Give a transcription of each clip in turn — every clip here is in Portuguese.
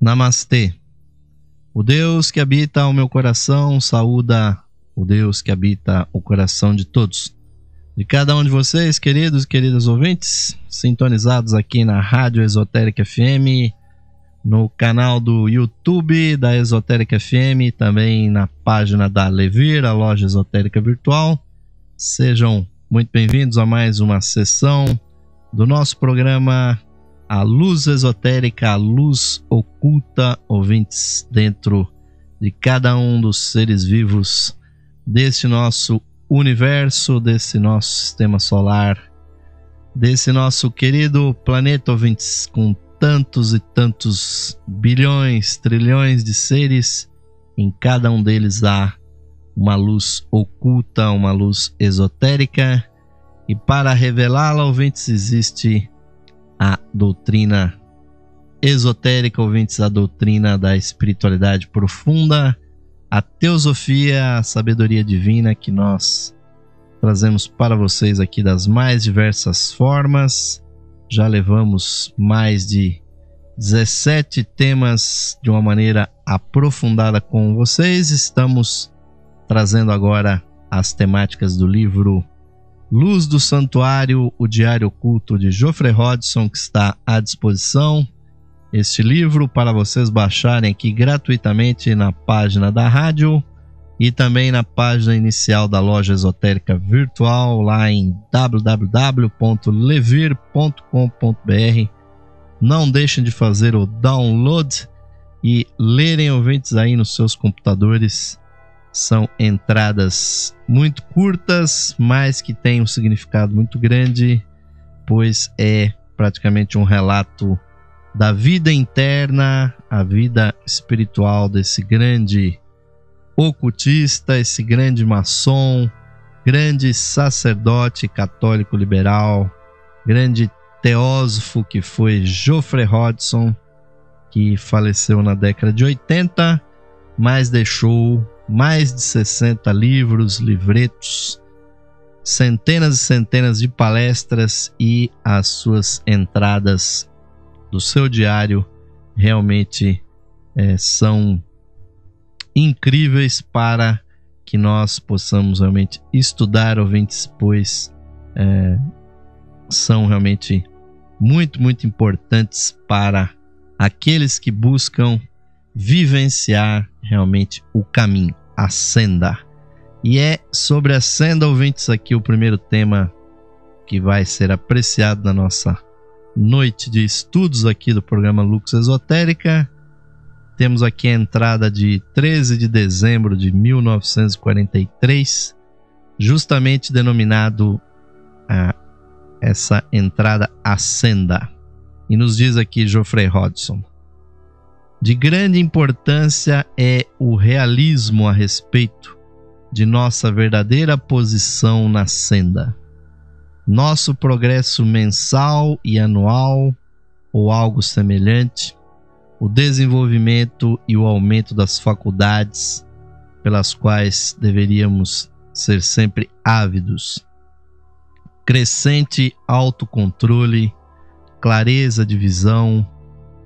Namastê. O Deus que habita o meu coração saúda o Deus que habita o coração de todos. De cada um de vocês, queridos e queridas ouvintes, sintonizados aqui na Rádio Esotérica FM, no canal do YouTube da Esotérica FM, também na página da Levir, a loja esotérica virtual. Sejam muito bem-vindos a mais uma sessão do nosso programa A Luz Esotérica, a Luz Oculta, ouvintes, dentro de cada um dos seres vivos desse nosso universo, desse nosso sistema solar, desse nosso querido planeta, ouvintes, com tantos e tantos bilhões, trilhões de seres. Em cada um deles há uma luz oculta, uma luz esotérica, e para revelá-la, ouvintes, existe a doutrina esotérica, ouvintes, a doutrina da espiritualidade profunda, a teosofia, a sabedoria divina que nós trazemos para vocês aqui das mais diversas formas. Já levamos mais de 17 temas de uma maneira aprofundada com vocês. Estamos trazendo agora as temáticas do livro Luz do Santuário, o Diário Oculto de Geoffrey Hodgson, que está à disposição. Este livro para vocês baixarem aqui gratuitamente na página da rádio e também na página inicial da loja esotérica virtual, lá em www.levir.com.br. Não deixem de fazer o download e lerem, ouvintes, aí nos seus computadores. São entradas muito curtas, mas que têm um significado muito grande, pois é praticamente um relato da vida interna, a vida espiritual desse grande ocultista, esse grande maçom, grande sacerdote católico liberal, grande teósofo que foi Geoffrey Hodgson, que faleceu na década de 80, mas deixou mais de 60 livros, livretos, centenas e centenas de palestras, e as suas entradas do seu diário realmente são incríveis para que nós possamos realmente estudar, ouvintes, pois são realmente muito, muito importantes para aqueles que buscam vivenciar realmente o caminho, a senda. E é sobre a senda, ouvintes, aqui o primeiro tema que vai ser apreciado na nossa noite de estudos aqui do programa Lux Esotérica. Temos aqui a entrada de 13 de dezembro de 1943, justamente denominado essa entrada a senda. E nos diz aqui Geoffrey Hodgson: de grande importância é o realismo a respeito de nossa verdadeira posição na senda. Nosso progresso mensal e anual, ou algo semelhante, o desenvolvimento e o aumento das faculdades pelas quais deveríamos ser sempre ávidos, crescente autocontrole, clareza de visão,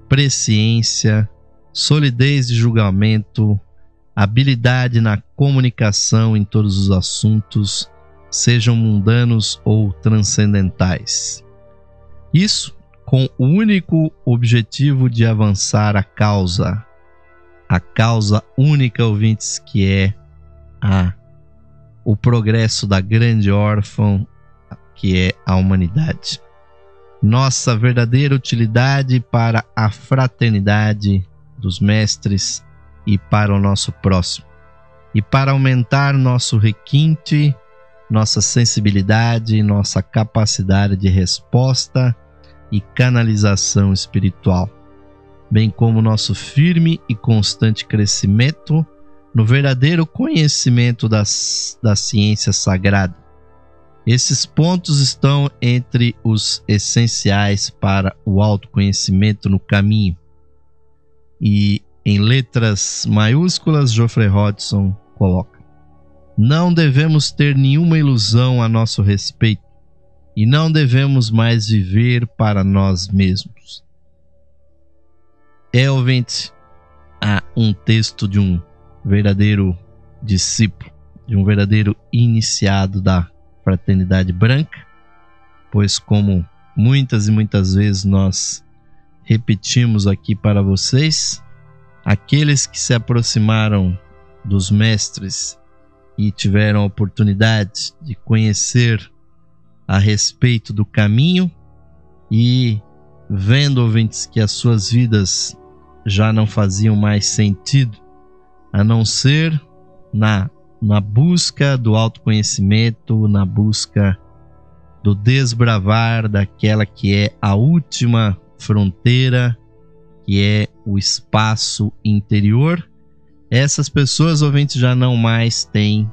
presciência, solidez de julgamento, habilidade na comunicação em todos os assuntos, sejam mundanos ou transcendentais. Isso com o único objetivo de avançar a causa única, ouvintes, que é o progresso da grande órfã, que é a humanidade. Nossa verdadeira utilidade para a fraternidade dos mestres e para o nosso próximo, e para aumentar nosso requinte, nossa sensibilidade, nossa capacidade de resposta e canalização espiritual, bem como nosso firme e constante crescimento no verdadeiro conhecimento da ciência sagrada. Esses pontos estão entre os essenciais para o autoconhecimento no caminho. E em letras maiúsculas, Geoffrey Hodgson coloca: não devemos ter nenhuma ilusão a nosso respeito e não devemos mais viver para nós mesmos. ouvinte, um texto de um verdadeiro discípulo, de um verdadeiro iniciado da Fraternidade Branca, pois como muitas e muitas vezes nós repetimos aqui para vocês, aqueles que se aproximaram dos mestres e tiveram a oportunidade de conhecer a respeito do caminho e vendo, ouvintes, que as suas vidas já não faziam mais sentido, a não ser na busca do autoconhecimento, na busca do desbravar daquela que é a última fronteira, que é o espaço interior. Essas pessoas, ouvintes, já não mais têm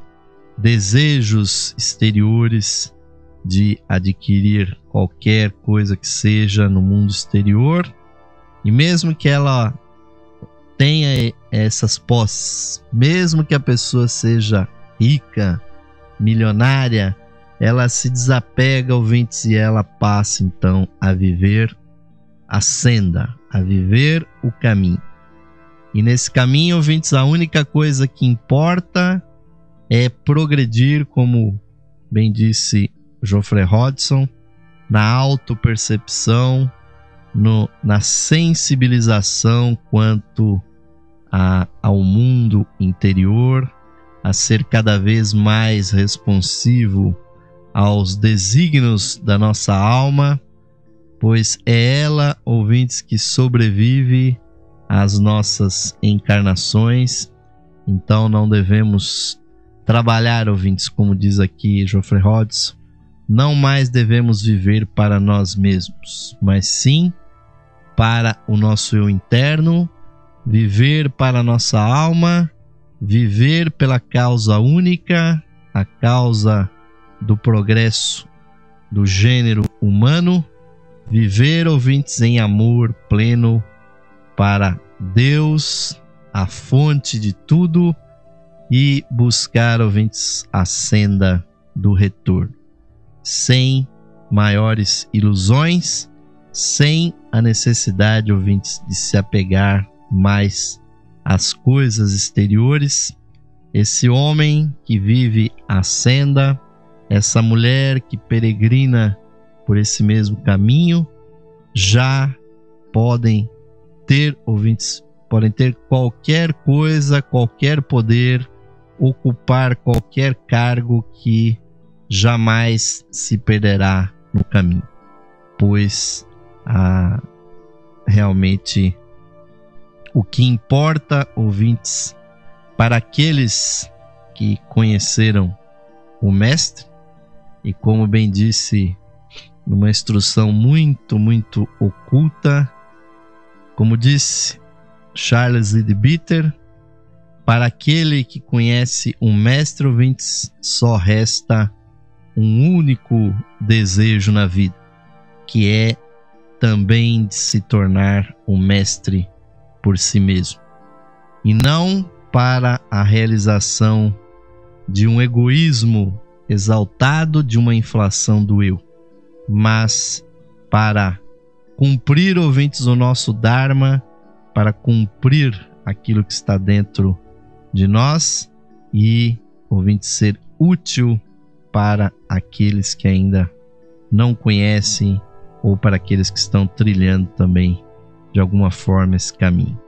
desejos exteriores de adquirir qualquer coisa que seja no mundo exterior, e mesmo que ela tenha essas posses, mesmo que a pessoa seja rica, milionária, ela se desapega, ouvintes, e ela passa então a viver a senda, a viver o caminho. E nesse caminho, ouvintes, a única coisa que importa é progredir, como bem disse Geoffrey Hodgson, na autopercepção, na sensibilização quanto ao mundo interior, a ser cada vez mais responsivo aos desígnios da nossa alma, pois é ela, ouvintes, que sobrevive às nossas encarnações. Então não devemos trabalhar, ouvintes, como diz aqui Geoffrey Hodgson, não mais devemos viver para nós mesmos, mas sim para o nosso eu interno, viver para a nossa alma, viver pela causa única, a causa do progresso do gênero humano, viver, ouvintes, em amor pleno para Deus, a fonte de tudo, e buscar, ouvintes, a senda do retorno, sem maiores ilusões, sem a necessidade, ouvintes, de se apegar mais às coisas exteriores. Esse homem que vive a senda, essa mulher que peregrina por esse mesmo caminho, já podem ter, ouvintes, podem ter qualquer coisa, qualquer poder, ocupar qualquer cargo que jamais se perderá no caminho, pois realmente o que importa, ouvintes, para aqueles que conheceram o Mestre, e como bem disse numa instrução muito, muito oculta, como disse Charles Leadbeater, para aquele que conhece um mestre, ouvintes, só resta um único desejo na vida, que é também de se tornar um mestre por si mesmo, e não para a realização de um egoísmo exaltado, de uma inflação do eu, mas para cumprir, ouvintes, o nosso Dharma, para cumprir aquilo que está dentro de nós e, ouvintes, ser útil para aqueles que ainda não conhecem ou para aqueles que estão trilhando também de alguma forma esse caminho.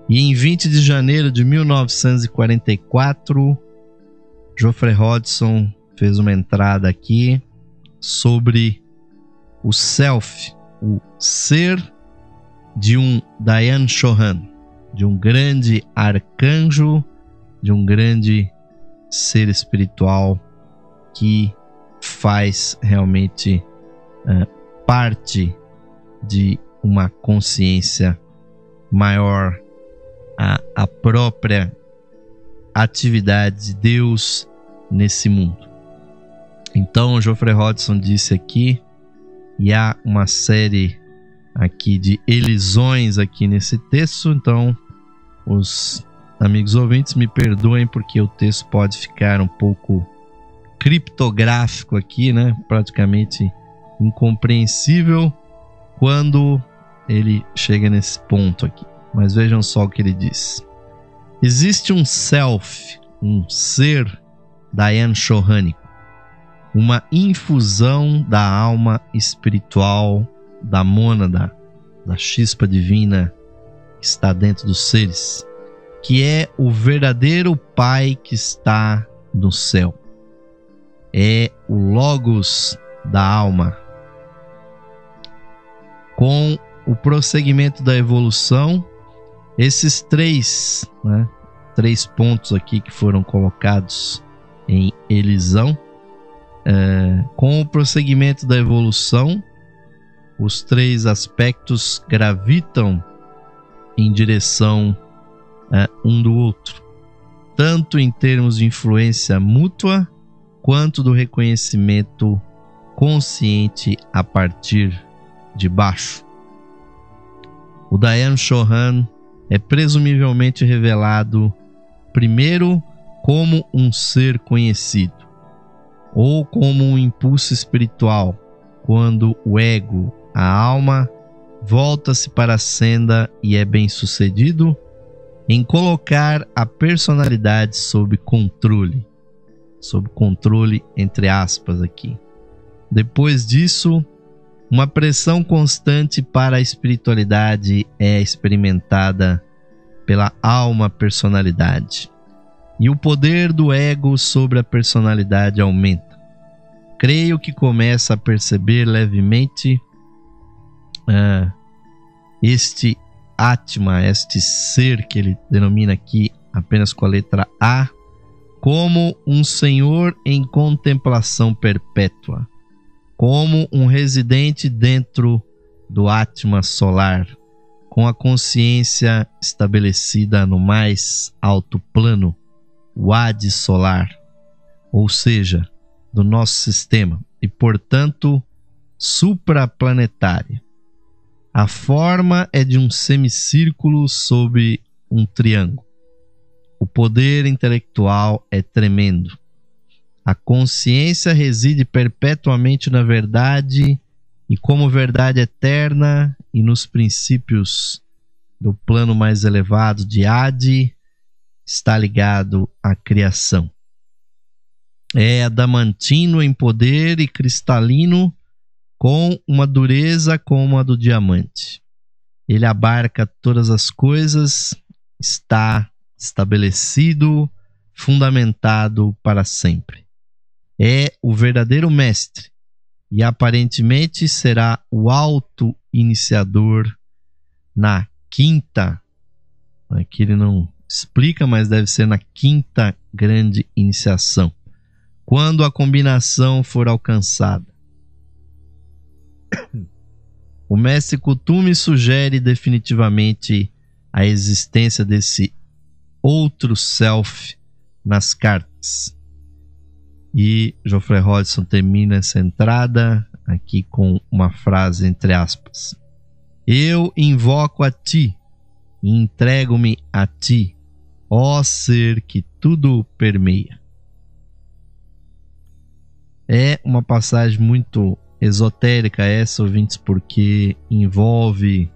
E em 20 de janeiro de 1944, Geoffrey Hodgson fez uma entrada aqui sobre o self, o ser de um Dayan Chohan, de um grande arcanjo, de um grande ser espiritual que faz realmente parte de uma consciência maior, a própria atividade de Deus nesse mundo. Então, Geoffrey Hodgson disse aqui, e há uma série aqui de elisões aqui nesse texto, então os amigos ouvintes me perdoem porque o texto pode ficar um pouco criptográfico aqui, né? Praticamente incompreensível quando ele chega nesse ponto aqui. Mas vejam só o que ele diz. Existe um self, um ser Dayan Chohânico, uma infusão da alma espiritual da mônada, da chispa divina que está dentro dos seres, que é o verdadeiro Pai que está no céu. É o Logos da alma. Com o prosseguimento da evolução, esses três pontos aqui que foram colocados em elisão, com o prosseguimento da evolução, os três aspectos gravitam em direção um do outro, tanto em termos de influência mútua, quanto do reconhecimento consciente a partir de baixo. O Dayan Chohan é presumivelmente revelado primeiro como um ser conhecido, ou como um impulso espiritual, quando o ego, a alma, volta-se para a senda e é bem-sucedido em colocar a personalidade sob controle entre aspas aqui. Depois disso, uma pressão constante para a espiritualidade é experimentada pela alma-personalidade, e o poder do ego sobre a personalidade aumenta. Creio que começa a perceber levemente este Atma, este ser que ele denomina aqui apenas com a letra A, como um senhor em contemplação perpétua, como um residente dentro do Atma solar, com a consciência estabelecida no mais alto plano, o Adi solar, ou seja, do nosso sistema, e portanto supraplanetária. A forma é de um semicírculo sob um triângulo. O poder intelectual é tremendo. A consciência reside perpetuamente na verdade, e como verdade eterna e nos princípios do plano mais elevado de Adi, está ligado à criação. É adamantino em poder e cristalino, com uma dureza como a do diamante. Ele abarca todas as coisas, está estabelecido, fundamentado para sempre. É o verdadeiro mestre e aparentemente será o auto-iniciador na quinta, aqui ele não explica, mas deve ser na quinta grande iniciação, quando a combinação for alcançada. O mestre Kuthumi sugere definitivamente a existência desse outro self nas cartas. E Geoffrey Hodgson termina essa entrada aqui com uma frase entre aspas: eu invoco a ti e entrego-me a ti, ó ser que tudo permeia. É uma passagem muito esotérica essa, ouvintes, porque envolve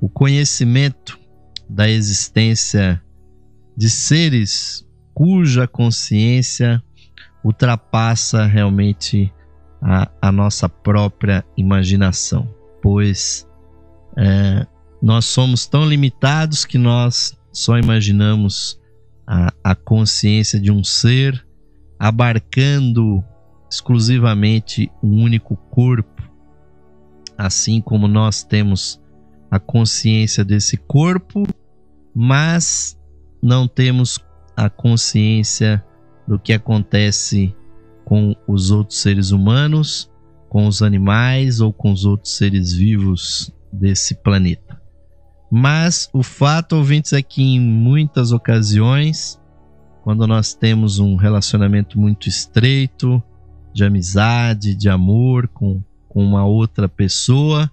o conhecimento da existência de seres cuja consciência ultrapassa realmente a nossa própria imaginação, pois nós somos tão limitados que nós só imaginamos a consciência de um ser abarcando exclusivamente um único corpo, assim como nós temos a consciência desse corpo, mas não temos a consciência do que acontece com os outros seres humanos, com os animais ou com os outros seres vivos desse planeta. Mas o fato, ouvintes, é que em muitas ocasiões, quando nós temos um relacionamento muito estreito, de amizade, de amor com uma outra pessoa,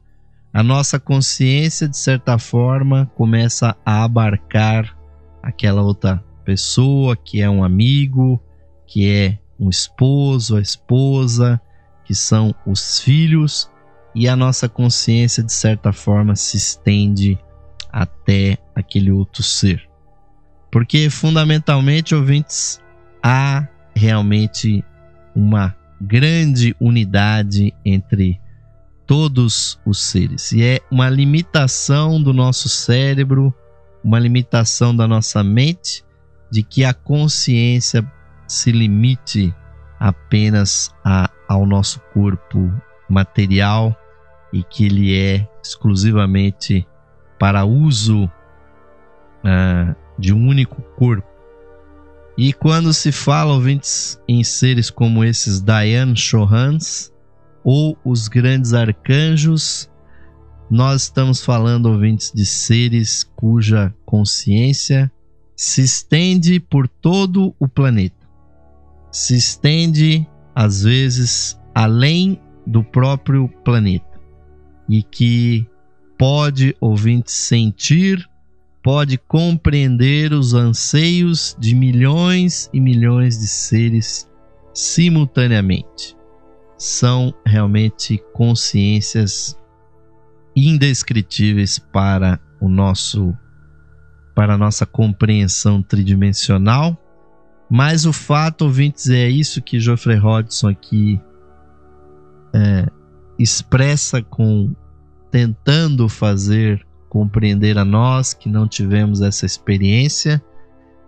a nossa consciência, de certa forma, começa a abarcar aquela outra pessoa, que é um amigo, que é um esposo, a esposa, que são os filhos, e a nossa consciência, de certa forma, se estende até aquele outro ser. Porque, fundamentalmente, ouvintes, há realmente uma grande unidade entre todos os seres. E é uma limitação do nosso cérebro, uma limitação da nossa mente, de que a consciência se limite apenas ao nosso corpo material e que ele é exclusivamente para uso de um único corpo. E quando se fala, ouvintes, em seres como esses Dayan Chohans ou os grandes arcanjos, nós estamos falando, ouvintes, de seres cuja consciência se estende por todo o planeta. Se estende, às vezes, além do próprio planeta. E que pode, ouvintes, sentir, pode compreender os anseios de milhões e milhões de seres simultaneamente. São realmente consciências indescritíveis para a nossa compreensão tridimensional. Mas o fato, ouvintes, é isso que Geoffrey Hodgson aqui expressa, tentando fazer compreender a nós que não tivemos essa experiência,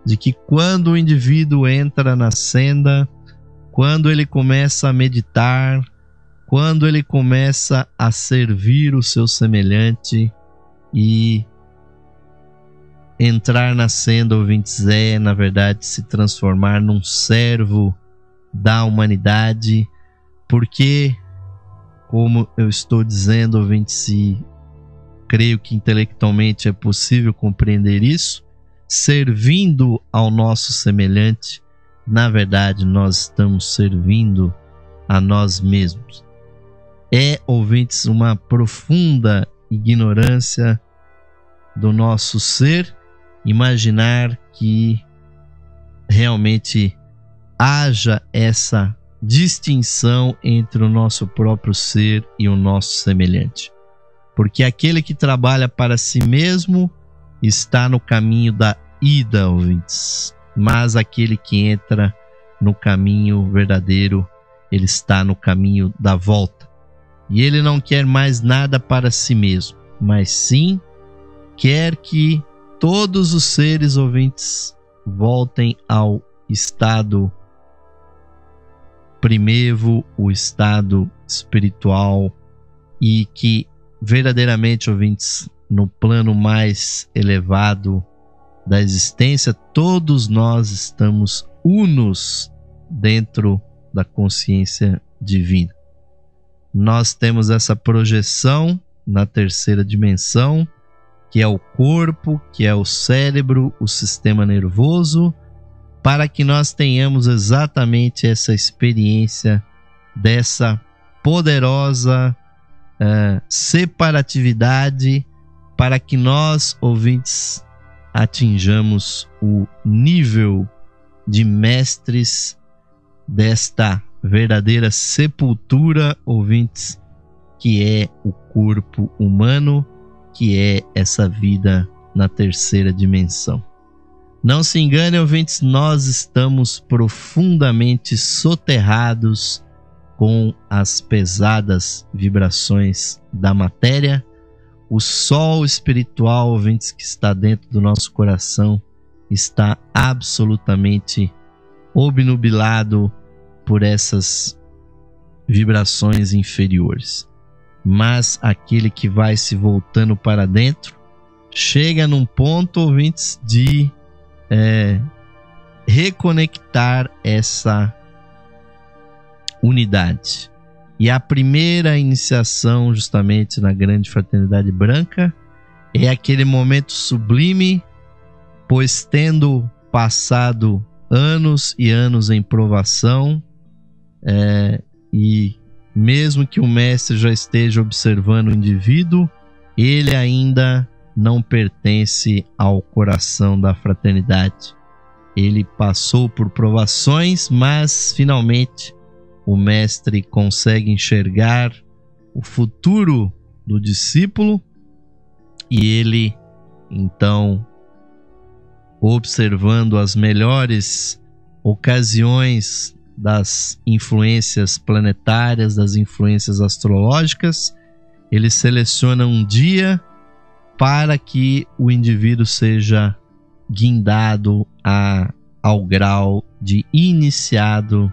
de que quando o indivíduo entra na senda, quando ele começa a meditar, quando ele começa a servir o seu semelhante e entrar na senda, ouvintes, é, na verdade, se transformar num servo da humanidade, porque, como eu estou dizendo, ouvintes, e creio que intelectualmente é possível compreender isso, servindo ao nosso semelhante, na verdade, nós estamos servindo a nós mesmos. É, ouvintes, uma profunda ignorância do nosso ser imaginar que realmente haja essa distinção entre o nosso próprio ser e o nosso semelhante. Porque aquele que trabalha para si mesmo está no caminho da ida, ouvintes. Mas aquele que entra no caminho verdadeiro, ele está no caminho da volta. E ele não quer mais nada para si mesmo, mas sim quer que todos os seres, ouvintes, voltem ao estado primevo, o estado espiritual, e que verdadeiramente, ouvintes, no plano mais elevado da existência, todos nós estamos unos dentro da consciência divina. Nós temos essa projeção na terceira dimensão, que é o corpo, que é o cérebro, o sistema nervoso, para que nós tenhamos exatamente essa experiência dessa poderosa separatividade, para que nós, ouvintes, atinjamos o nível de mestres desta verdadeira sepultura, ouvintes, que é o corpo humano, que é essa vida na terceira dimensão. Não se engane, ouvintes, nós estamos profundamente soterrados com as pesadas vibrações da matéria. O sol espiritual, ouvintes, que está dentro do nosso coração, está absolutamente obnubilado por essas vibrações inferiores. Mas aquele que vai se voltando para dentro, chega num ponto, ouvintes, de reconectar essa unidade. E a primeira iniciação, justamente na grande fraternidade branca, é aquele momento sublime, pois tendo passado anos e anos em provação, e mesmo que o mestre já esteja observando o indivíduo, ele ainda não pertence ao coração da fraternidade. Ele passou por provações, mas finalmente o mestre consegue enxergar o futuro do discípulo, e ele, então, observando as melhores ocasiões das influências planetárias, das influências astrológicas, ele seleciona um dia para que o indivíduo seja guindado ao grau de iniciado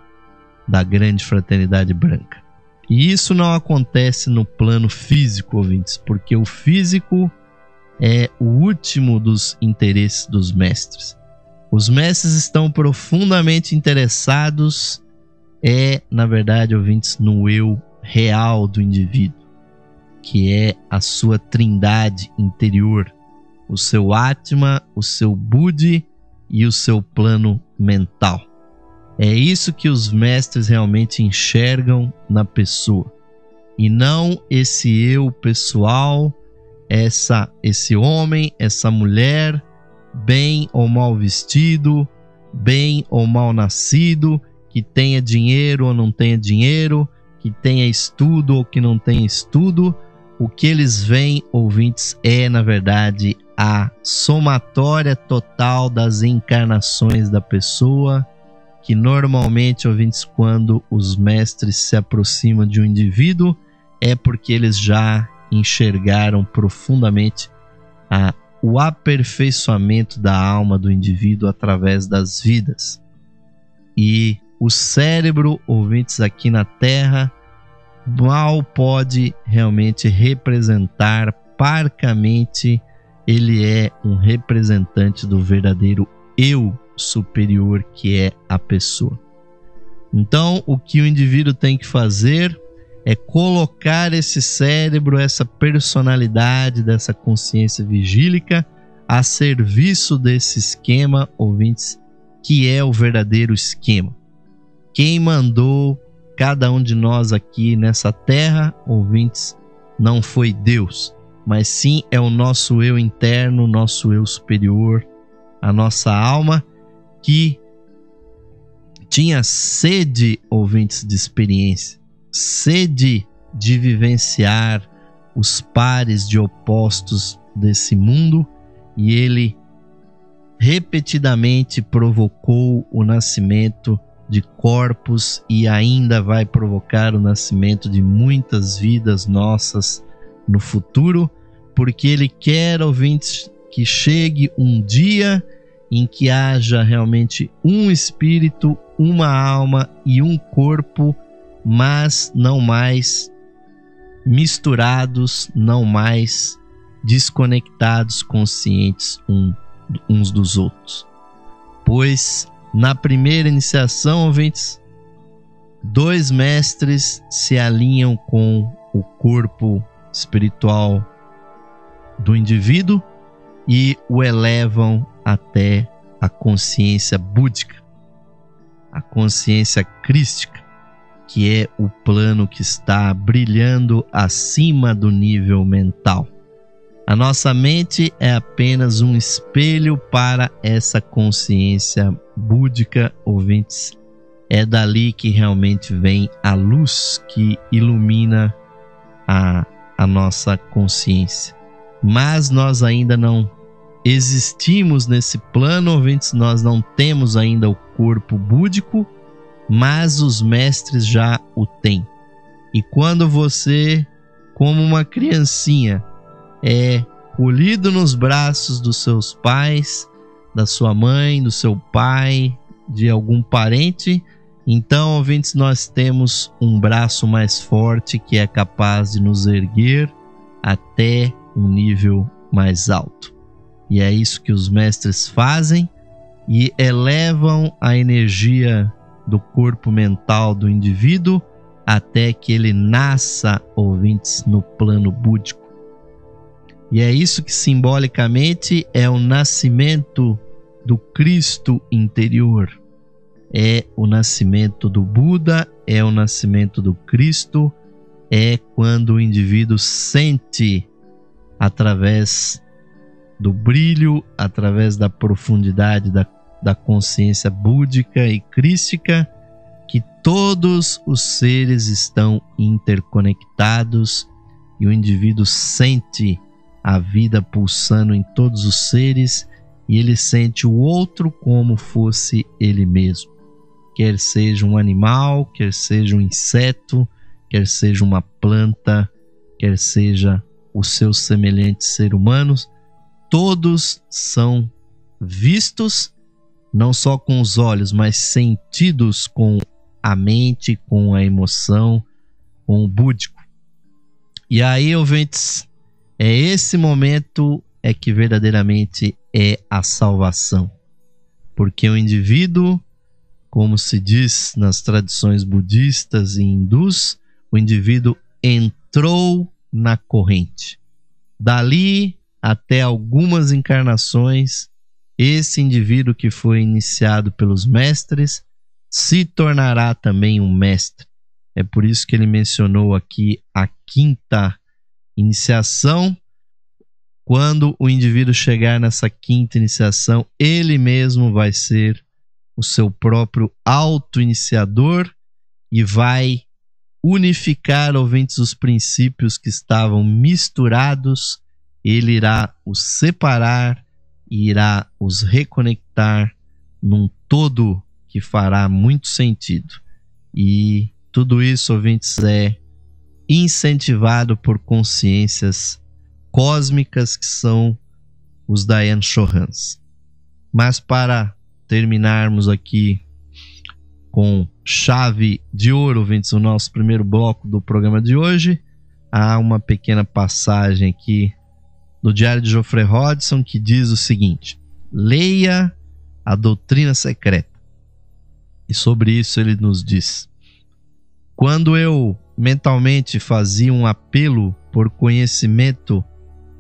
da grande fraternidade branca. E isso não acontece no plano físico, ouvintes, porque o físico é o último dos interesses dos mestres. Os mestres estão profundamente interessados, na verdade, ouvintes, no eu real do indivíduo, que é a sua trindade interior, o seu Atma, o seu Buddhi e o seu plano mental. É isso que os mestres realmente enxergam na pessoa, e não esse eu pessoal, esse homem, essa mulher, bem ou mal vestido, bem ou mal nascido, que tenha dinheiro ou não tenha dinheiro, que tenha estudo ou que não tenha estudo. O que eles veem, ouvintes, é, na verdade, a somatória total das encarnações da pessoa, que normalmente, ouvintes, quando os mestres se aproximam de um indivíduo, é porque eles já enxergaram profundamente o aperfeiçoamento da alma do indivíduo através das vidas. E o cérebro, ouvintes, aqui na Terra, mal pode realmente representar parcamente, ele é um representante do verdadeiro eu superior, que é a pessoa. Então, o que o indivíduo tem que fazer é colocar esse cérebro, essa personalidade dessa consciência vigílica a serviço desse esquema, ouvintes, que é o verdadeiro esquema. Quem mandou cada um de nós aqui nessa terra, ouvintes, não foi Deus, mas sim é o nosso eu interno, nosso eu superior, a nossa alma, que tinha sede, ouvintes, de experiência, sede de vivenciar os pares de opostos desse mundo, e ele repetidamente provocou o nascimento de corpos e ainda vai provocar o nascimento de muitas vidas nossas no futuro, porque ele quer, ouvintes, que chegue um dia em que haja realmente um espírito, uma alma e um corpo, mas não mais misturados, não mais desconectados, conscientes uns dos outros. Pois na primeira iniciação, ouvintes, 2 mestres se alinham com o corpo espiritual do indivíduo e o elevam até a consciência búdica, a consciência crística, que é o plano que está brilhando acima do nível mental. A nossa mente é apenas um espelho para essa consciência búdica, ouvintes. É dali que realmente vem a luz que ilumina a nossa consciência. Mas nós ainda não existimos nesse plano, ouvintes, nós não temos ainda o corpo búdico, mas os mestres já o têm. E quando você, como uma criancinha, é colhido nos braços dos seus pais, da sua mãe, do seu pai, de algum parente, então, ouvintes, nós temos um braço mais forte que é capaz de nos erguer até um nível mais alto. E é isso que os mestres fazem e elevam a energia do corpo mental do indivíduo até que ele nasça, ouvintes, no plano búdico. E é isso que simbolicamente é o nascimento do Cristo interior. É o nascimento do Buda, é o nascimento do Cristo, é quando o indivíduo sente através do brilho, através da profundidade da consciência búdica e crística, que todos os seres estão interconectados e o indivíduo sente a vida pulsando em todos os seres e ele sente o outro como fosse ele mesmo. Quer seja um animal, quer seja um inseto, quer seja uma planta, quer seja os seus semelhantes seres humanos, todos são vistos não só com os olhos, mas sentidos com a mente, com a emoção, com o búdico. E aí, ouvintes, esse momento que verdadeiramente é a salvação. Porque o indivíduo, como se diz nas tradições budistas e hindus, o indivíduo entrou na corrente. Dali até algumas encarnações, esse indivíduo que foi iniciado pelos mestres se tornará também um mestre. É por isso que ele mencionou aqui a quinta iniciação. Quando o indivíduo chegar nessa quinta iniciação, ele mesmo vai ser o seu próprio auto-iniciador e vai unificar, ouvintes, os princípios que estavam misturados. Ele irá os separar e irá os reconectar num todo que fará muito sentido. E tudo isso, ouvintes, é incentivado por consciências cósmicas que são os Dayan Chohans. Mas para terminarmos aqui com chave de ouro, ouvintes, o nosso primeiro bloco do programa de hoje, há uma pequena passagem aqui do Diário de Geoffrey Hodgson que diz o seguinte: leia a doutrina secreta. E sobre isso ele nos diz: quando eu mentalmente fazia um apelo por conhecimento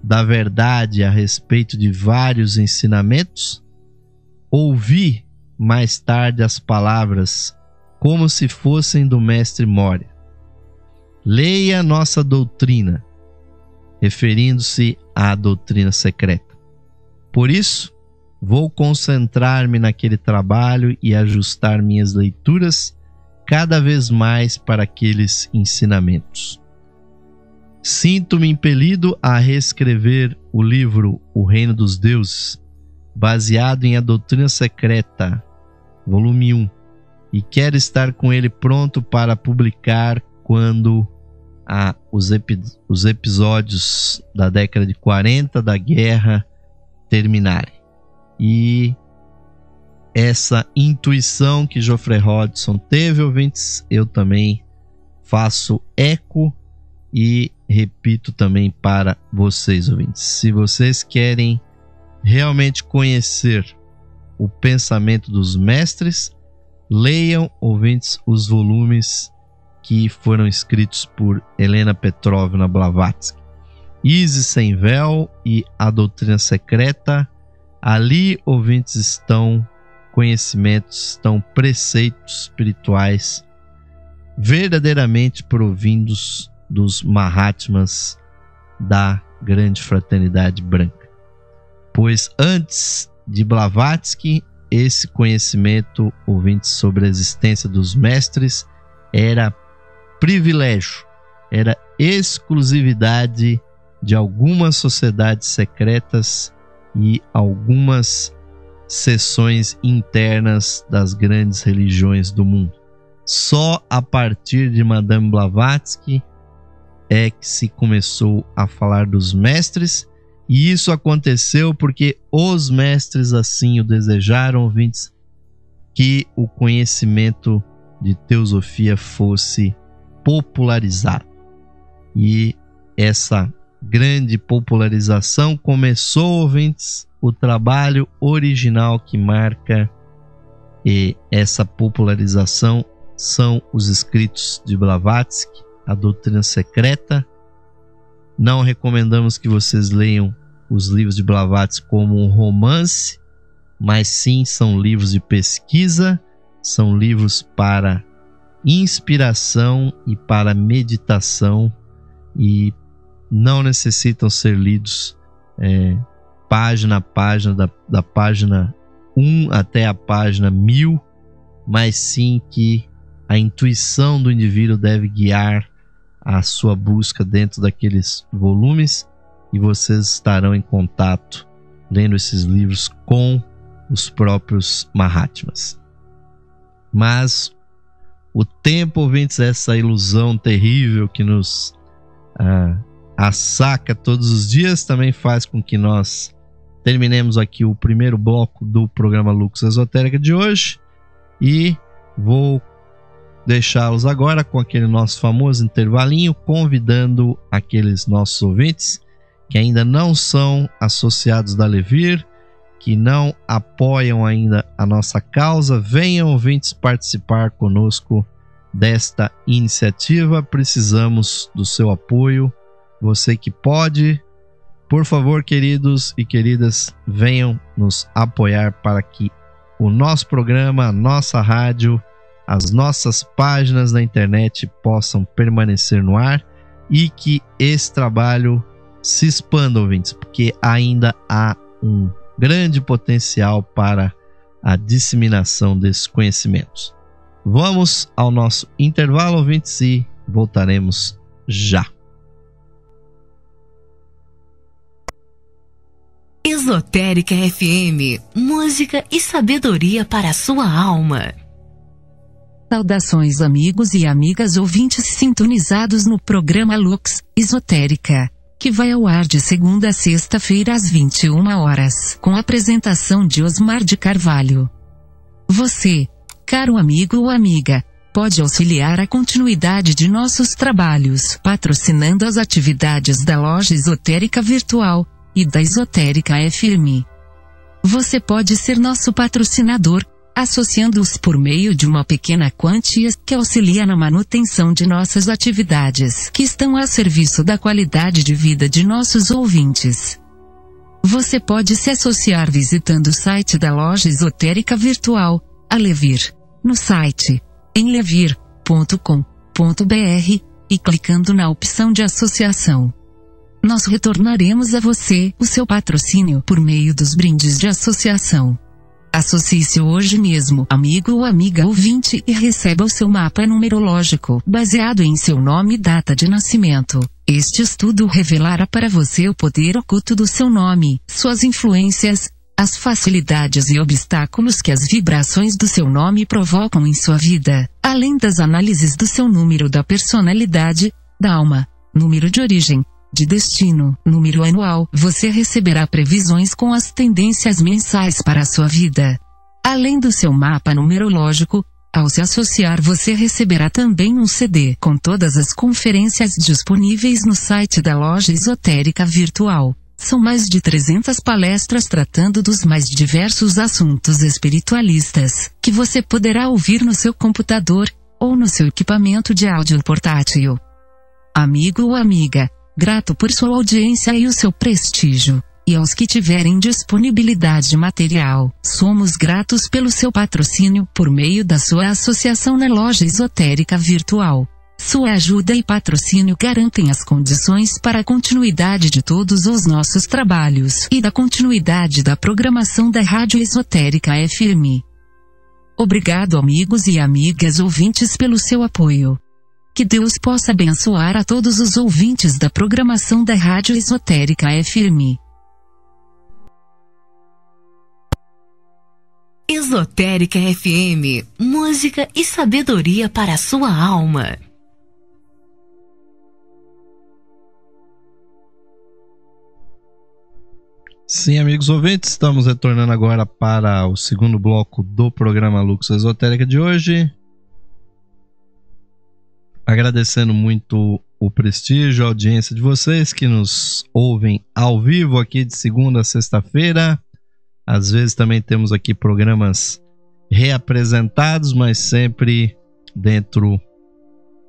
da verdade a respeito de vários ensinamentos, ouvi mais tarde as palavras como se fossem do mestre Moria: leia nossa doutrina, referindo-se à doutrina secreta. Por isso, vou concentrar-me naquele trabalho e ajustar minhas leituras cada vez mais para aqueles ensinamentos. Sinto-me impelido a reescrever o livro O Reino dos Deuses, baseado em A Doutrina Secreta, volume 1, e quero estar com ele pronto para publicar quando os episódios da década de 40 da guerra terminarem. E essa intuição que Geoffrey Hodgson teve, ouvintes, eu também faço eco e repito também para vocês, ouvintes. Se vocês querem realmente conhecer o pensamento dos mestres, leiam, ouvintes, os volumes que foram escritos por Helena Petrovna Blavatsky, Isis Sem Véu e A Doutrina Secreta. Ali, ouvintes, estão conhecimentos, estão preceitos espirituais verdadeiramente provindos dos Mahatmas da Grande Fraternidade Branca. Pois antes de Blavatsky, esse conhecimento, ouvintes, sobre a existência dos mestres era privilégio, era exclusividade de algumas sociedades secretas e algumas seções internas das grandes religiões do mundo. Só a partir de Madame Blavatsky é que se começou a falar dos mestres, e isso aconteceu porque os mestres assim o desejaram, ouvintes, que o conhecimento de teosofia fosse popularizado. E essa grande popularização começou, ouvintes, o trabalho original que marca essa popularização são os escritos de Blavatsky, A Doutrina Secreta. Não recomendamos que vocês leiam os livros de Blavatsky como um romance, mas sim são livros de pesquisa, são livros para inspiração e para meditação, e não necessitam ser lidos página a página, da página 1 até a página 1000, mas sim que a intuição do indivíduo deve guiar a sua busca dentro daqueles volumes, e vocês estarão em contato lendo esses livros com os próprios Mahatmas. Mas o tempo, ouvintes, essa ilusão terrível que nos assaca todos os dias, também faz com que nós terminemos aqui o primeiro bloco do programa Lux Esotérica de hoje, e vou deixá-los agora com aquele nosso famoso intervalinho, convidando aqueles nossos ouvintes que ainda não são associados da Levir, que não apoiam ainda a nossa causa. Venham, ouvintes, participar conosco desta iniciativa. Precisamos do seu apoio. Você que pode, por favor, queridos e queridas, venham nos apoiar para que o nosso programa, a nossa rádio, as nossas páginas na internet possam permanecer no ar e que esse trabalho se expanda, ouvintes, porque ainda há um grande potencial para a disseminação desses conhecimentos. Vamos ao nosso intervalo, ouvintes, e voltaremos já. Esotérica FM, música e sabedoria para a sua alma. Saudações, amigos e amigas ouvintes sintonizados no programa Lux Esotérica, que vai ao ar de segunda a sexta-feira às 21 horas, com a apresentação de Osmar de Carvalho. Você, caro amigo ou amiga, pode auxiliar a continuidade de nossos trabalhos, patrocinando as atividades da Loja Esotérica Virtual e da Esotérica FM. Você pode ser nosso patrocinador, associando-os por meio de uma pequena quantia que auxilia na manutenção de nossas atividades, que estão a serviço da qualidade de vida de nossos ouvintes. Você pode se associar visitando o site da Loja Esotérica Virtual, a Levir, no site em levir.com.br, e clicando na opção de associação. Nós retornaremos a você o seu patrocínio por meio dos brindes de associação. Associe-se hoje mesmo, amigo ou amiga ouvinte, e receba o seu mapa numerológico, baseado em seu nome e data de nascimento. Este estudo revelará para você o poder oculto do seu nome, suas influências, as facilidades e obstáculos que as vibrações do seu nome provocam em sua vida, além das análises do seu número da personalidade, da alma, número de origem, de destino, número anual. Você receberá previsões com as tendências mensais para a sua vida. Além do seu mapa numerológico, ao se associar você receberá também um CD com todas as conferências disponíveis no site da Loja Esotérica Virtual. São mais de 300 palestras tratando dos mais diversos assuntos espiritualistas, que você poderá ouvir no seu computador, ou no seu equipamento de áudio portátil. Amigo ou amiga, grato por sua audiência e o seu prestígio, e aos que tiverem disponibilidade material, somos gratos pelo seu patrocínio por meio da sua associação na Loja Esotérica Virtual. Sua ajuda e patrocínio garantem as condições para a continuidade de todos os nossos trabalhos e da continuidade da programação da Rádio Esotérica FM. Obrigado, amigos e amigas ouvintes, pelo seu apoio. Que Deus possa abençoar a todos os ouvintes da programação da Rádio Esotérica FM. Esotérica FM, música e sabedoria para a sua alma. Sim, amigos ouvintes, estamos retornando agora para o segundo bloco do programa Lux Esotérica de hoje. Agradecendo muito o prestígio, a audiência de vocês que nos ouvem ao vivo aqui de segunda a sexta-feira. Às vezes também temos aqui programas reapresentados, mas sempre dentro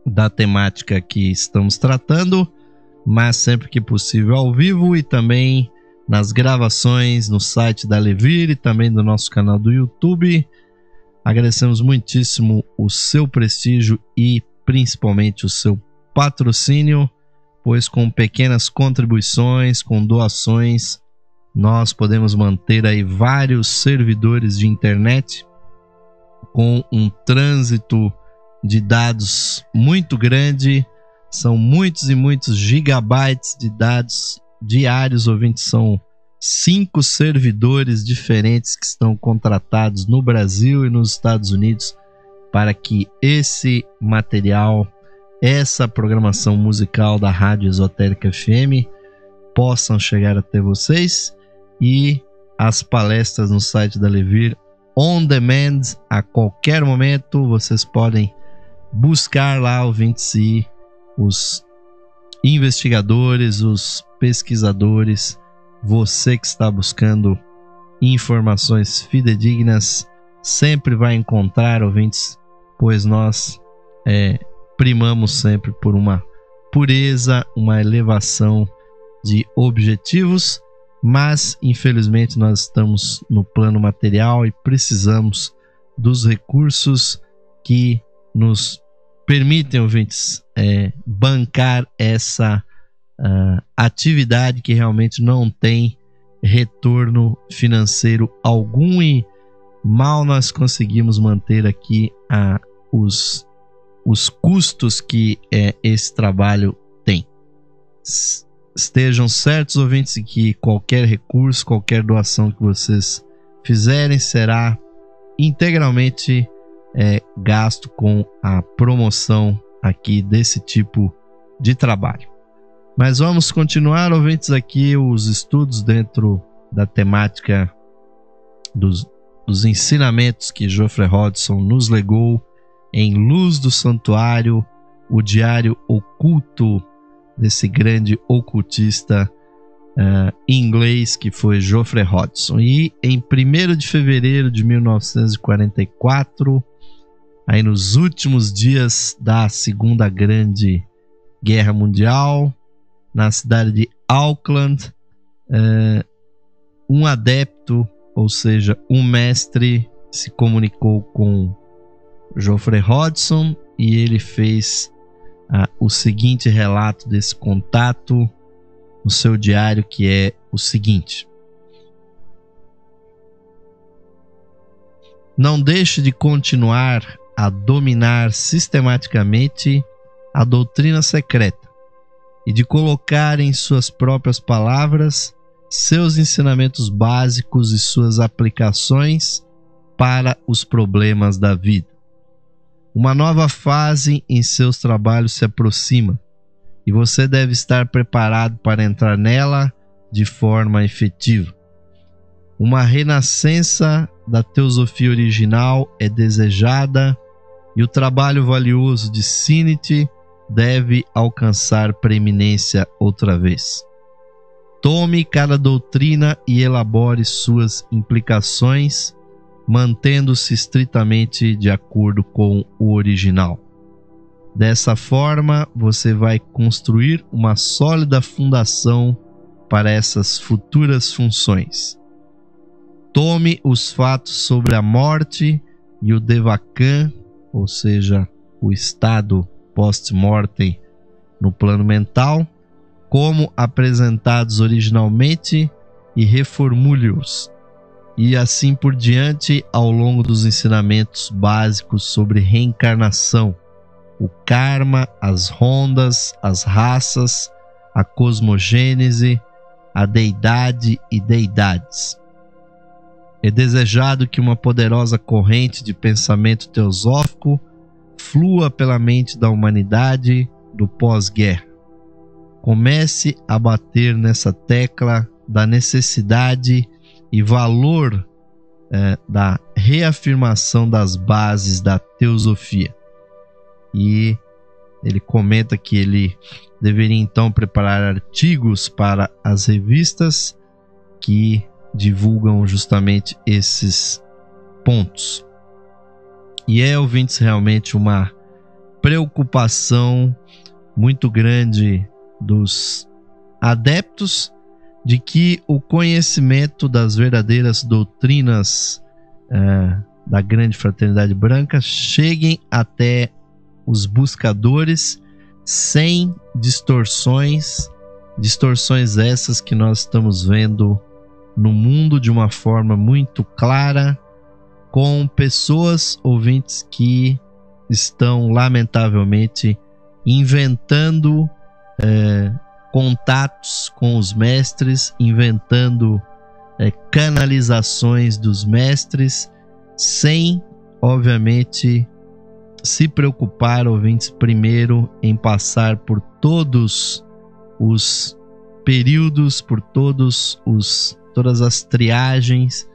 da temática que estamos tratando, mas sempre que possível ao vivo, e também nas gravações no site da Levir e também do nosso canal do YouTube. Agradecemos muitíssimo o seu prestígio e principalmente o seu patrocínio, pois com pequenas contribuições, com doações, nós podemos manter aí vários servidores de internet com um trânsito de dados muito grande, são muitos e muitos gigabytes de dados diários, ouvintes. São 5 servidores diferentes que estão contratados no Brasil e nos Estados Unidos para que esse material, essa programação musical da Rádio Esotérica FM possam chegar até vocês, e as palestras no site da Levir on demand, a qualquer momento vocês podem buscar lá, ouvintes, e os investigadores, os pesquisadores, você que está buscando informações fidedignas, sempre vai encontrar, ouvintes, pois nós primamos sempre por uma pureza, uma elevação de objetivos, mas infelizmente nós estamos no plano material e precisamos dos recursos que nos permitem, ouvintes, bancar essa atividade que realmente não tem retorno financeiro algum, e mal nós conseguimos manter aqui os custos que esse trabalho tem. Estejam certos, ouvintes, que qualquer recurso, qualquer doação que vocês fizerem será integralmente gasto com a promoção aqui desse tipo de trabalho. Mas vamos continuar, ouvintes, aqui os estudos dentro da temática dos ensinamentos que Geoffrey Hodgson nos legou em Luz do Santuário, o diário oculto desse grande ocultista inglês que foi Geoffrey Hodgson. E em 1º de fevereiro de 1944, aí nos últimos dias da Segunda Grande Guerra Mundial, na cidade de Auckland, um adepto, ou seja, um mestre, se comunicou com Geoffrey Hodgson e ele fez o seguinte relato desse contato no seu diário, que é o seguinte: não deixe de continuar a dominar sistematicamente a doutrina secreta e de colocar em suas próprias palavras seus ensinamentos básicos e suas aplicações para os problemas da vida. Uma nova fase em seus trabalhos se aproxima e você deve estar preparado para entrar nela de forma efetiva. Uma renascença da teosofia original é desejada e o trabalho valioso de Sinit deve alcançar preeminência outra vez. Tome cada doutrina e elabore suas implicações, mantendo-se estritamente de acordo com o original. Dessa forma, você vai construir uma sólida fundação para essas futuras funções. Tome os fatos sobre a morte e o Devachan, ou seja, o estado post-mortem no plano mental, como apresentados originalmente, e reformule-os, e assim por diante ao longo dos ensinamentos básicos sobre reencarnação, o karma, as rondas, as raças, a cosmogênese, a deidade e deidades. É desejado que uma poderosa corrente de pensamento teosófico flua pela mente da humanidade do pós-guerra. Comece a bater nessa tecla da necessidade e valor da reafirmação das bases da teosofia. E ele comenta que ele deveria então preparar artigos para as revistas que divulgam justamente esses pontos. E ouvintes, realmente uma preocupação muito grande dos adeptos de que o conhecimento das verdadeiras doutrinas da Grande Fraternidade Branca cheguem até os buscadores sem distorções essas que nós estamos vendo no mundo de uma forma muito clara, com pessoas, ouvintes, que estão lamentavelmente inventando contatos com os mestres, inventando canalizações dos mestres, sem, obviamente, se preocupar, ouvintes, primeiro em passar por todos os períodos, por todas as triagens,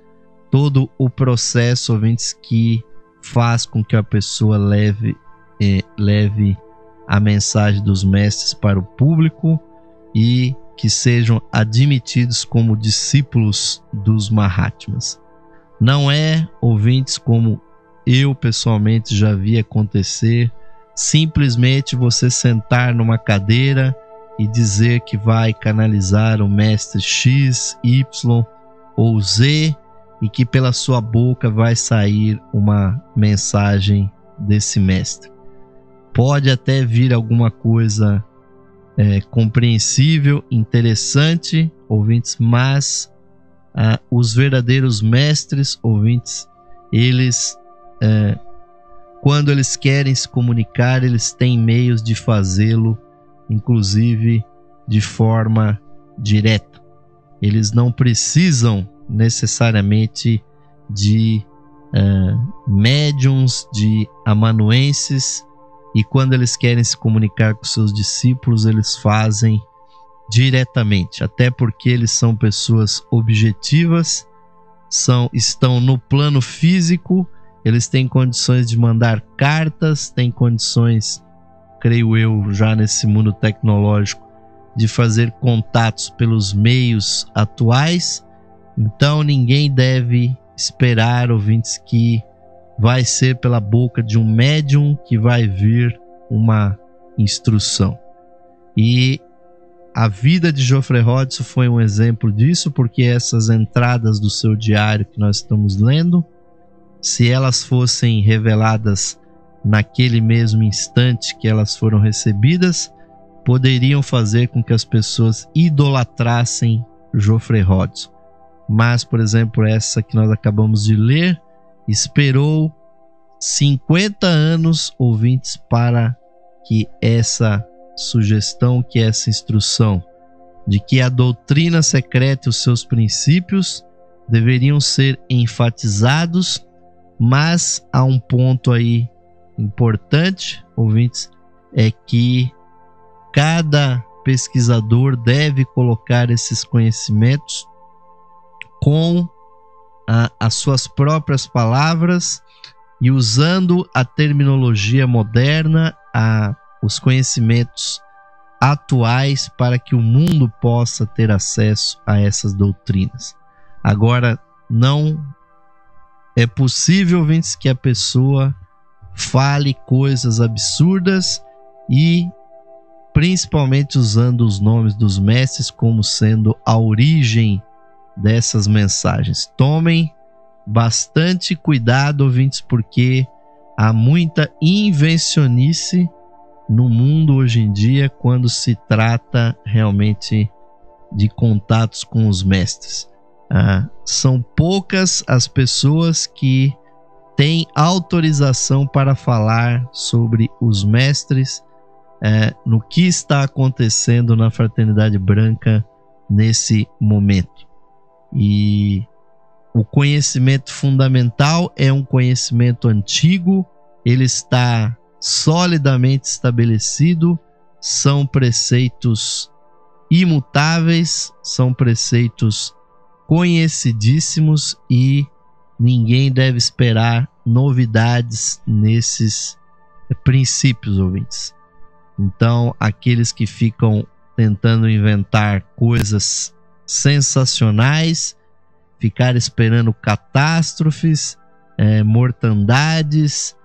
todo o processo, ouvintes, que faz com que a pessoa leve a mensagem dos mestres para o público e que sejam admitidos como discípulos dos Mahatmas. Não é, ouvintes, como eu pessoalmente já vi acontecer, simplesmente você sentar numa cadeira e dizer que vai canalizar o mestre X, Y ou Z e que pela sua boca vai sair uma mensagem desse mestre. Pode até vir alguma coisa compreensível, interessante, ouvintes, mas os verdadeiros mestres, ouvintes, eles, quando eles querem se comunicar, eles têm meios de fazê-lo, inclusive de forma direta. Eles não precisam necessariamente de médiums, de amanuenses, e quando eles querem se comunicar com seus discípulos, eles fazem diretamente, até porque eles são pessoas objetivas, estão no plano físico, eles têm condições de mandar cartas, têm condições, creio eu, já nesse mundo tecnológico, de fazer contatos pelos meios atuais. Então ninguém deve esperar, ouvintes, que vai ser pela boca de um médium que vai vir uma instrução. E a vida de Geoffrey Hodgson foi um exemplo disso, porque essas entradas do seu diário que nós estamos lendo, se elas fossem reveladas naquele mesmo instante que elas foram recebidas, poderiam fazer com que as pessoas idolatrassem Geoffrey Hodgson. Mas, por exemplo, essa que nós acabamos de ler, esperou 50 anos, ouvintes, para que essa sugestão, que essa instrução de que a doutrina secreta e os seus princípios deveriam ser enfatizados, mas há um ponto aí importante, ouvintes, é que cada pesquisador deve colocar esses conhecimentos com as suas próprias palavras e usando a terminologia moderna, os conhecimentos atuais, para que o mundo possa ter acesso a essas doutrinas. Agora, não é possível, ouvintes, que a pessoa fale coisas absurdas e principalmente usando os nomes dos mestres como sendo a origem dessas mensagens. Tomem bastante cuidado, ouvintes, porque há muita invencionice no mundo hoje em dia quando se trata realmente de contatos com os mestres. São poucas as pessoas que têm autorização para falar sobre os mestres, no que está acontecendo na Fraternidade Branca nesse momento. E o conhecimento fundamental é um conhecimento antigo, ele está solidamente estabelecido, são preceitos imutáveis, são preceitos conhecidíssimos e ninguém deve esperar novidades nesses princípios, ouvintes. Então, aqueles que ficam tentando inventar coisas sensacionais, ficar esperando catástrofes, mortandades,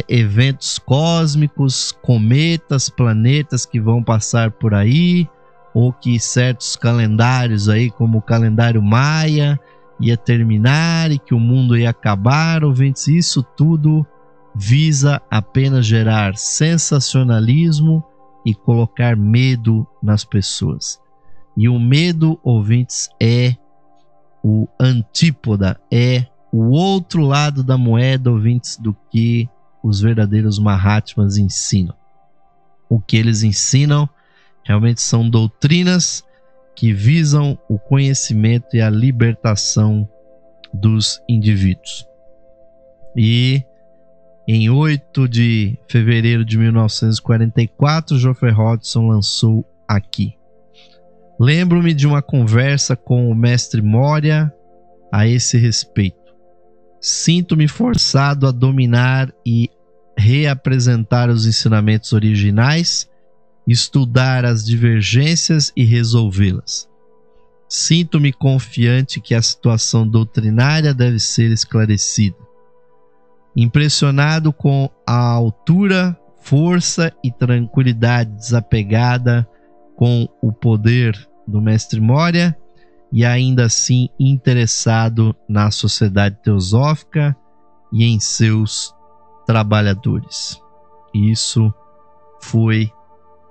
eventos cósmicos, cometas, planetas que vão passar por aí, ou que certos calendários aí, como o calendário Maia, ia terminar e que o mundo ia acabar, ouvintes, isso tudo visa apenas gerar sensacionalismo e colocar medo nas pessoas. E o medo, ouvintes, é o antípoda, é o outro lado da moeda, ouvintes, do que os verdadeiros Mahatmas ensinam. O que eles ensinam realmente são doutrinas que visam o conhecimento e a libertação dos indivíduos. E em 8 de fevereiro de 1944, Geoffrey Hodgson lançou aqui: lembro-me de uma conversa com o mestre Moria a esse respeito. Sinto-me forçado a dominar e reapresentar os ensinamentos originais, estudar as divergências e resolvê-las. Sinto-me confiante que a situação doutrinária deve ser esclarecida. Impressionado com a altura, força e tranquilidade desapegada com o poder do mestre Moria, e ainda assim interessado na sociedade teosófica e em seus trabalhadores. Isso foi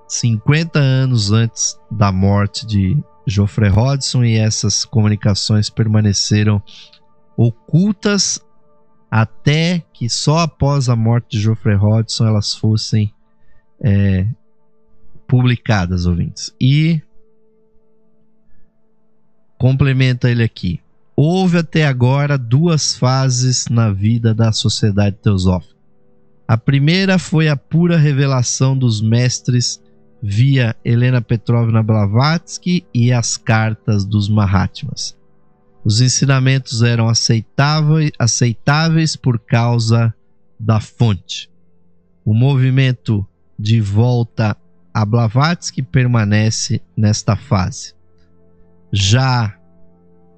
50 anos antes da morte de Geoffrey Hodgson, e essas comunicações permaneceram ocultas até que só após a morte de Geoffrey Hodgson elas fossem publicadas, ouvintes. E complementa ele aqui: houve até agora 2 fases na vida da sociedade teosófica. A primeira foi a pura revelação dos mestres via Helena Petrovna Blavatsky e as cartas dos Mahatmas. Os ensinamentos eram aceitáveis por causa da fonte. O movimento de volta a Blavatsky permanece nesta fase. Já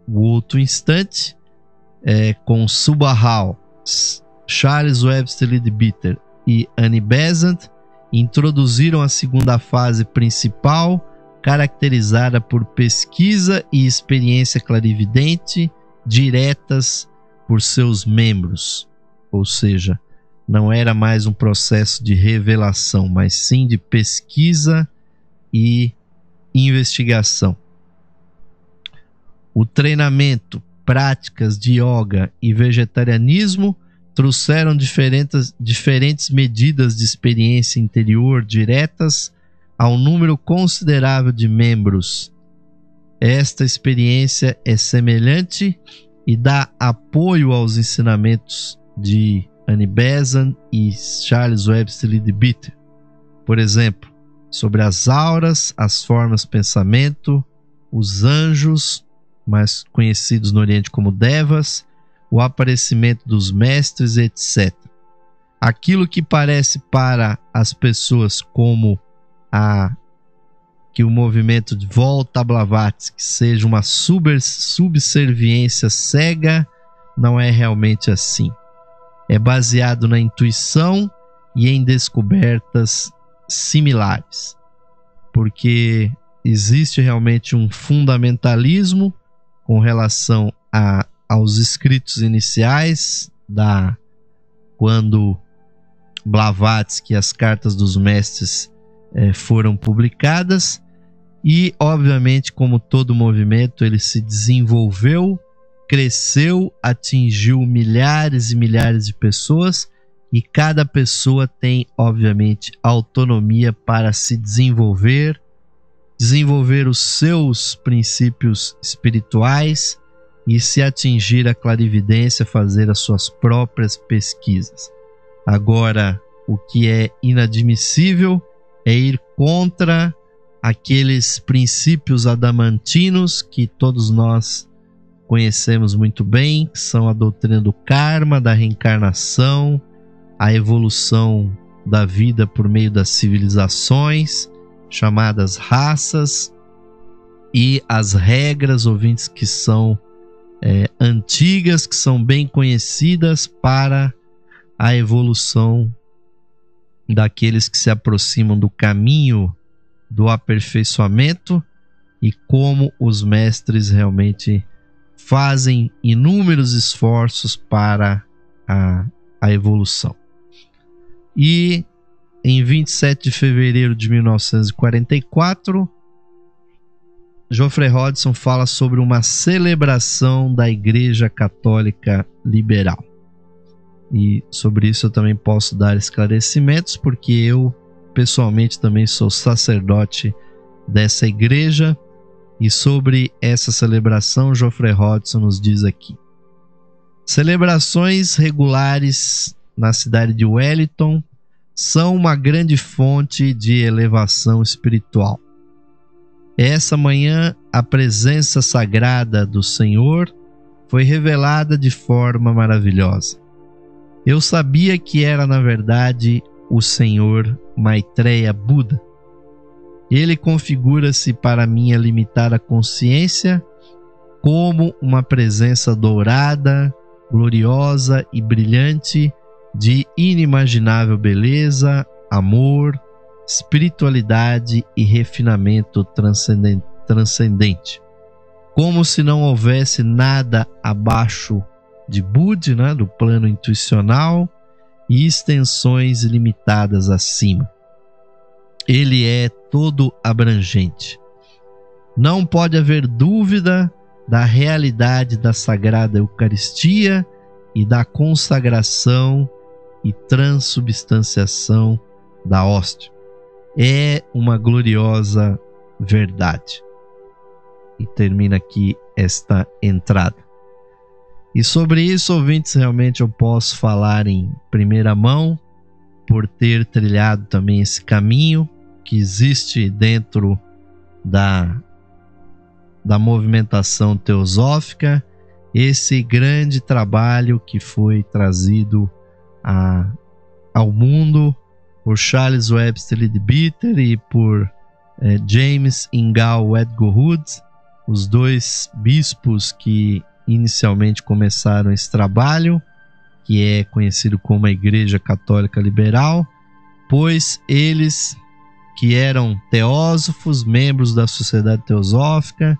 o outro instante, com Subahal, Charles Webster Leadbeater e Annie Besant, introduziram a segunda fase principal, caracterizada por pesquisa e experiência clarividente diretas por seus membros. Ou seja, não era mais um processo de revelação, mas sim de pesquisa e investigação. O treinamento, práticas de yoga e vegetarianismo trouxeram diferentes medidas de experiência interior diretas a um número considerável de membros. Esta experiência é semelhante e dá apoio aos ensinamentos de Annie Besant e Charles Webster Leadbeater. Por exemplo, sobre as auras, as formas pensamento, os anjos, mais conhecidos no Oriente como Devas, o aparecimento dos mestres, etc. Aquilo que parece para as pessoas como que o movimento de volta a Blavatsky seja uma subserviência cega, não é realmente assim. É baseado na intuição e em descobertas similares, porque existe realmente um fundamentalismo com relação aos escritos iniciais, quando Blavatsky e as cartas dos mestres foram publicadas, e obviamente, como todo movimento, ele se desenvolveu, cresceu, atingiu milhares e milhares de pessoas, e cada pessoa tem obviamente autonomia para se desenvolver os seus princípios espirituais e, se atingir a clarividência, fazer as suas próprias pesquisas. Agora, o que é inadmissível é ir contra aqueles princípios adamantinos que todos nós conhecemos muito bem, que são a doutrina do karma, da reencarnação, a evolução da vida por meio das civilizações, chamadas raças, e as regras, ouvintes, que são antigas, que são bem conhecidas para a evolução daqueles que se aproximam do caminho do aperfeiçoamento, e como os mestres realmente fazem inúmeros esforços para a evolução. E em 27 de fevereiro de 1944, Geoffrey Hodgson fala sobre uma celebração da Igreja Católica Liberal. e sobre isso eu também posso dar esclarecimentos, porque eu pessoalmente também sou sacerdote dessa igreja, e sobre essa celebração Geoffrey Hodgson nos diz aqui: celebrações regulares na cidade de Wellington são uma grande fonte de elevação espiritual. Essa manhã, a presença sagrada do Senhor foi revelada de forma maravilhosa. Eu sabia que era, na verdade, o Senhor Maitreya Buda. Ele configura-se para minha limitada consciência como uma presença dourada, gloriosa e brilhante, de inimaginável beleza, amor, espiritualidade e refinamento transcendente. Como se não houvesse nada abaixo de Budi, né, do plano intuicional, e extensões ilimitadas acima. Ele é todo abrangente. Não pode haver dúvida da realidade da Sagrada Eucaristia e da consagração e transubstanciação da hóstia. É uma gloriosa verdade. E termina aqui esta entrada. E sobre isso, ouvintes, realmente eu posso falar em primeira mão, por ter trilhado também esse caminho que existe dentro da movimentação teosófica, esse grande trabalho que foi trazido ao mundo por Charles Webster Leadbeater e por James Ingal Wedgwood, os dois bispos que inicialmente começaram esse trabalho, que é conhecido como a Igreja Católica Liberal, pois eles, que eram teósofos, membros da Sociedade Teosófica,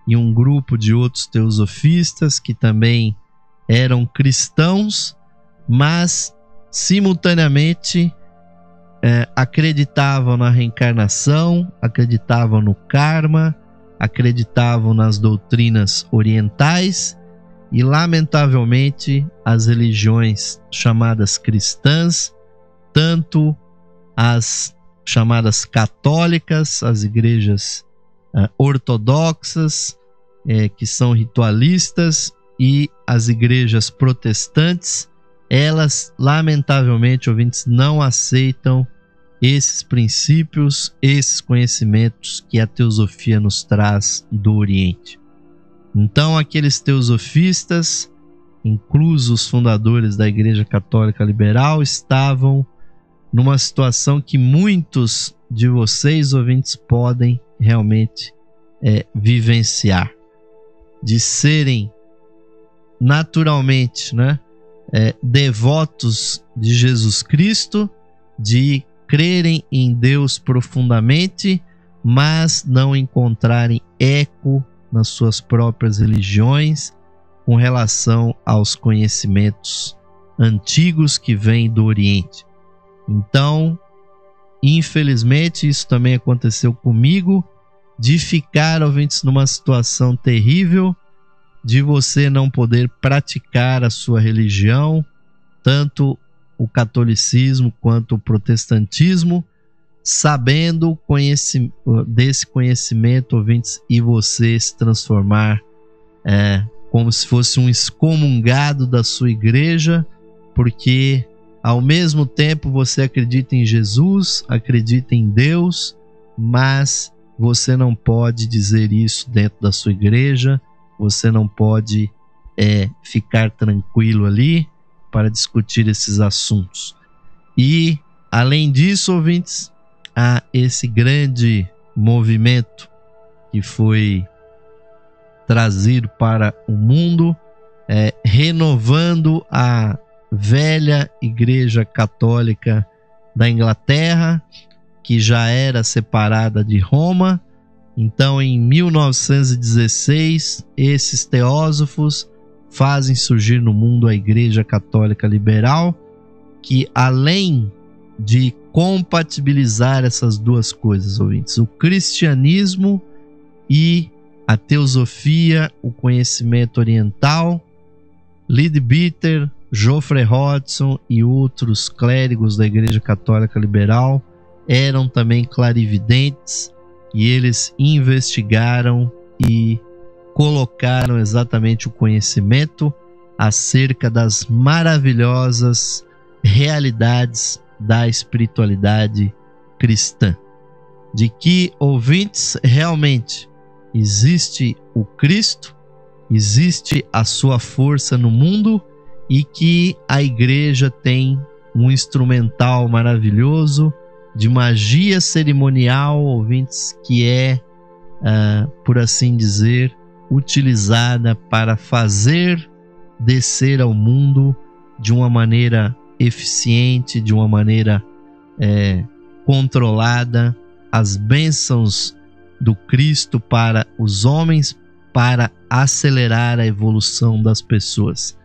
e um grupo de outros teosofistas que também eram cristãos, mas simultaneamente acreditavam na reencarnação, acreditavam no karma, acreditavam nas doutrinas orientais, e lamentavelmente as religiões chamadas cristãs, tanto as chamadas católicas, as igrejas ortodoxas, que são ritualistas, e as igrejas protestantes, elas lamentavelmente, ouvintes, não aceitam esses princípios, esses conhecimentos que a teosofia nos traz do Oriente. Então, aqueles teosofistas, inclusos os fundadores da Igreja Católica Liberal, estavam numa situação que muitos de vocês, ouvintes, podem realmente vivenciar, de serem naturalmente, devotos de Jesus Cristo, de crerem em Deus profundamente, mas não encontrarem eco nas suas próprias religiões com relação aos conhecimentos antigos que vêm do Oriente. Então, infelizmente, isso também aconteceu comigo, de ficar, ouvintes, numa situação terrível, de você não poder praticar a sua religião, tanto o catolicismo quanto o protestantismo, sabendo desse conhecimento, ouvintes, e você se transformar como se fosse um excomungado da sua igreja, porque ao mesmo tempo você acredita em Jesus, acredita em Deus, mas você não pode dizer isso dentro da sua igreja, você não pode ficar tranquilo ali para discutir esses assuntos. E, além disso, ouvintes, há esse grande movimento que foi trazido para o mundo, renovando a velha Igreja Católica da Inglaterra, que já era separada de Roma. Então, em 1916, esses teósofos fazem surgir no mundo a Igreja Católica Liberal, que, além de compatibilizar essas duas coisas, ouvintes, o cristianismo e a teosofia, o conhecimento oriental, Leadbeater Geoffrey Hodgson e outros clérigos da Igreja Católica Liberal eram também clarividentes, e eles investigaram e colocaram exatamente o conhecimento acerca das maravilhosas realidades da espiritualidade cristã, de que, ouvintes, realmente existe o Cristo, existe a sua força no mundo, e que a igreja tem um instrumental maravilhoso de magia cerimonial, ouvintes, que é, por assim dizer, utilizada para fazer descer ao mundo de uma maneira eficiente, de uma maneira controlada, as bênçãos do Cristo para os homens, para acelerar a evolução das pessoas,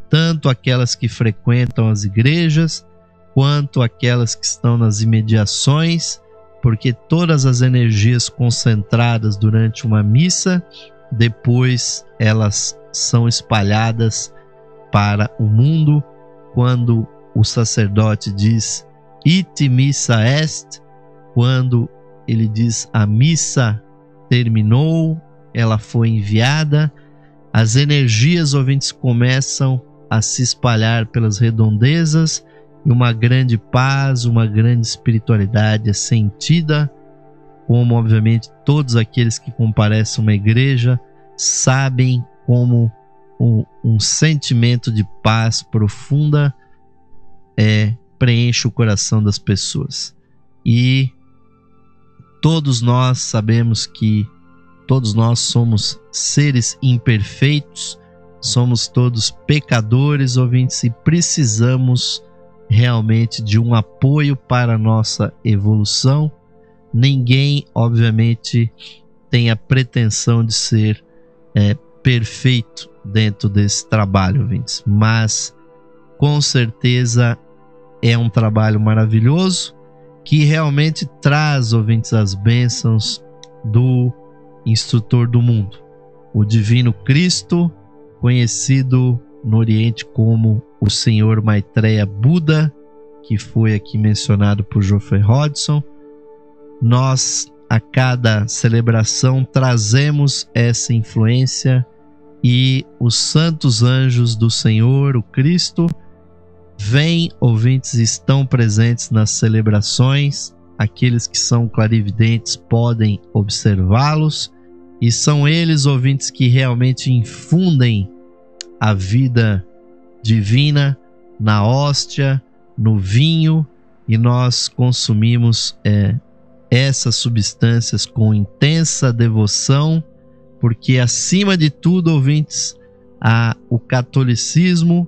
tanto aquelas que frequentam as igrejas, quanto aquelas que estão nas imediações, porque todas as energias concentradas durante uma missa, depois elas são espalhadas para o mundo, quando o sacerdote diz "Ite missa est", quando ele diz a missa terminou, ela foi enviada, as energias, ouvintes, começam a se espalhar pelas redondezas, e uma grande paz, uma grande espiritualidade é sentida, como obviamente todos aqueles que comparecem a uma igreja sabem, como um sentimento de paz profunda preenche o coração das pessoas. E todos nós sabemos que todos nós somos seres imperfeitos, somos todos pecadores, ouvintes, e precisamos realmente de um apoio para a nossa evolução. Ninguém, obviamente, tem a pretensão de ser perfeito dentro desse trabalho, ouvintes, mas com certeza é um trabalho maravilhoso que realmente traz, ouvintes, as bênçãos do instrutor do mundo, o Divino Cristo, conhecido no Oriente como o Senhor Maitreya Buda, que foi aqui mencionado por Geoffrey Hodgson. Nós, a cada celebração, trazemos essa influência, e os santos anjos do Senhor, o Cristo, vêm, ouvintes, estão presentes nas celebrações. Aqueles que são clarividentes podem observá-los, e são eles, ouvintes, que realmente infundem a vida divina na hóstia, no vinho, e nós consumimos essas substâncias com intensa devoção, porque acima de tudo, ouvintes, o catolicismo,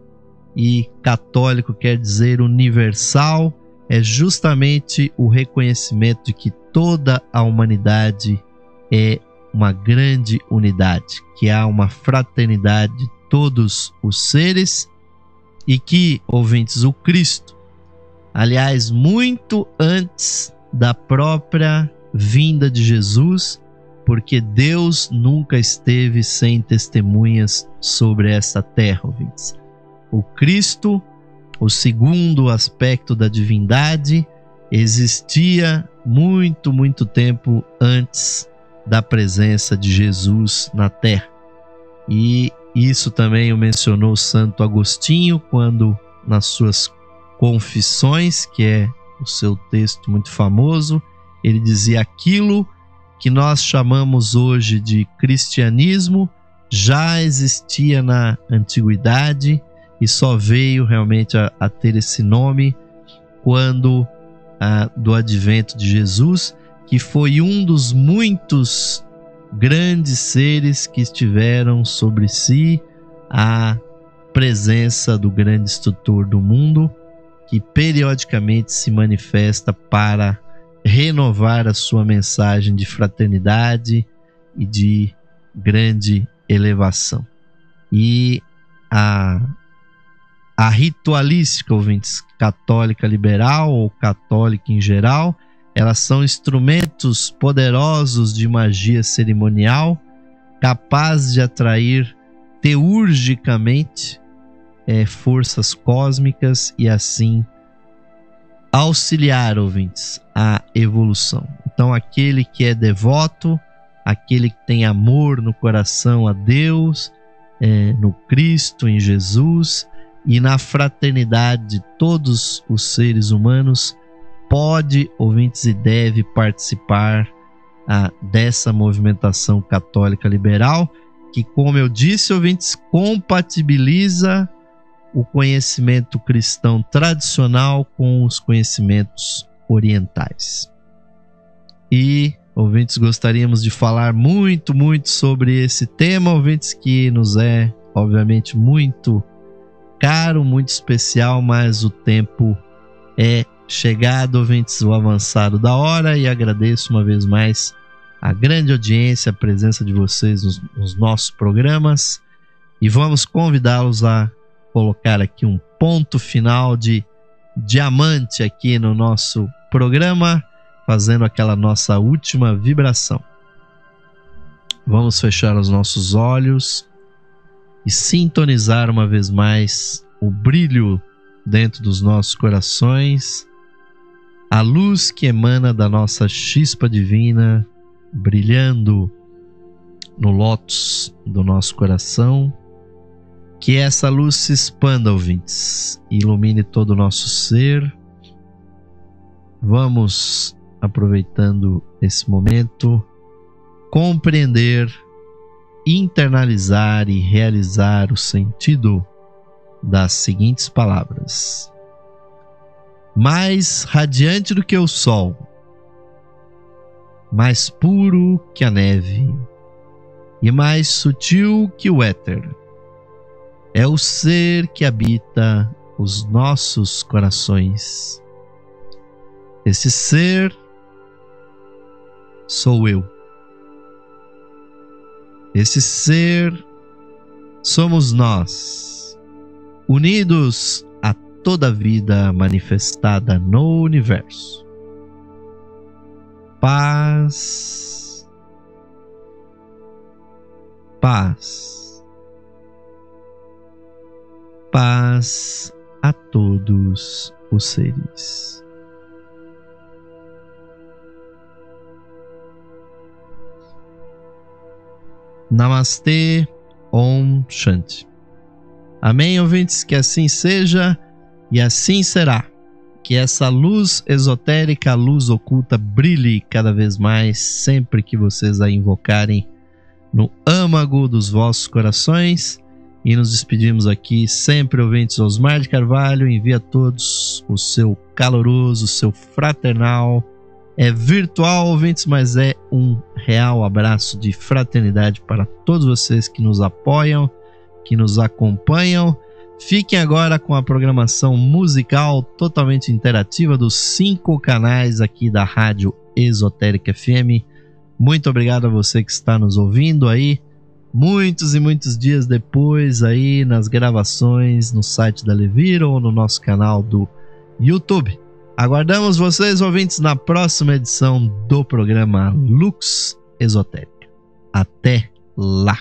e católico quer dizer universal, é justamente o reconhecimento de que toda a humanidade é uma grande unidade, que há uma fraternidade de todos os seres, e que, ouvintes, o Cristo, aliás, muito antes da própria vinda de Jesus, porque Deus nunca esteve sem testemunhas sobre essa terra, ouvintes. O Cristo, o segundo aspecto da divindade, existia muito tempo antes da presença de Jesus na terra. E isso também o mencionou Santo Agostinho, quando nas suas Confissões, que é o seu texto muito famoso, ele dizia: aquilo que nós chamamos hoje de cristianismo já existia na antiguidade e só veio realmente a ter esse nome quando do advento de Jesus, que foi um dos muitos grandes seres que estiveram sobre si a presença do grande instrutor do mundo, que periodicamente se manifesta para renovar a sua mensagem de fraternidade e de grande elevação. E a ritualística, ouvintes, católica liberal ou católica em geral, elas são instrumentos poderosos de magia cerimonial, capazes de atrair teurgicamente forças cósmicas e assim auxiliar, ouvintes, a evolução. Então, aquele que é devoto, aquele que tem amor no coração a Deus, no Cristo, em Jesus e na fraternidade de todos os seres humanos, pode, ouvintes, e deve participar dessa movimentação católica liberal, que, como eu disse, ouvintes, compatibiliza o conhecimento cristão tradicional com os conhecimentos orientais. E, ouvintes, gostaríamos de falar muito sobre esse tema, ouvintes, que nos é, obviamente, muito caro, muito especial, mas o tempo é chegado, ouvintes, o avançado da hora, e agradeço uma vez mais a grande audiência, a presença de vocês nos nossos programas, e vamos convidá-los a colocar aqui um ponto final de diamante aqui no nosso programa, fazendo aquela nossa última vibração. Vamos fechar os nossos olhos e sintonizar uma vez mais o brilho dentro dos nossos corações, a luz que emana da nossa chispa divina, brilhando no lótus do nosso coração. Que essa luz se expanda, ouvintes, e ilumine todo o nosso ser. Vamos, aproveitando esse momento, compreender, internalizar e realizar o sentido das seguintes palavras: mais radiante do que o sol, mais puro que a neve e mais sutil que o éter, é o ser que habita os nossos corações. Esse ser sou eu. Esse ser somos nós, unidos a toda a vida manifestada no universo. Paz, paz. Paz a todos os seres. Namastê, Om Shanti. Amém, ouvintes? Que assim seja e assim será. Que essa luz esotérica, a luz oculta, brilhe cada vez mais sempre que vocês a invocarem no âmago dos vossos corações. E nos despedimos aqui sempre, ouvintes. Osmar de Carvalho envia a todos o seu caloroso, o seu fraternal, virtual, ouvintes, mas é um real abraço de fraternidade para todos vocês que nos apoiam, que nos acompanham. Fiquem agora com a programação musical totalmente interativa dos 5 canais aqui da Rádio Esotérica FM. Muito obrigado a você que está nos ouvindo aí, muitos e muitos dias depois aí nas gravações no site da Levira ou no nosso canal do YouTube. Aguardamos vocês, ouvintes, na próxima edição do programa Lux Esotérica. Até lá!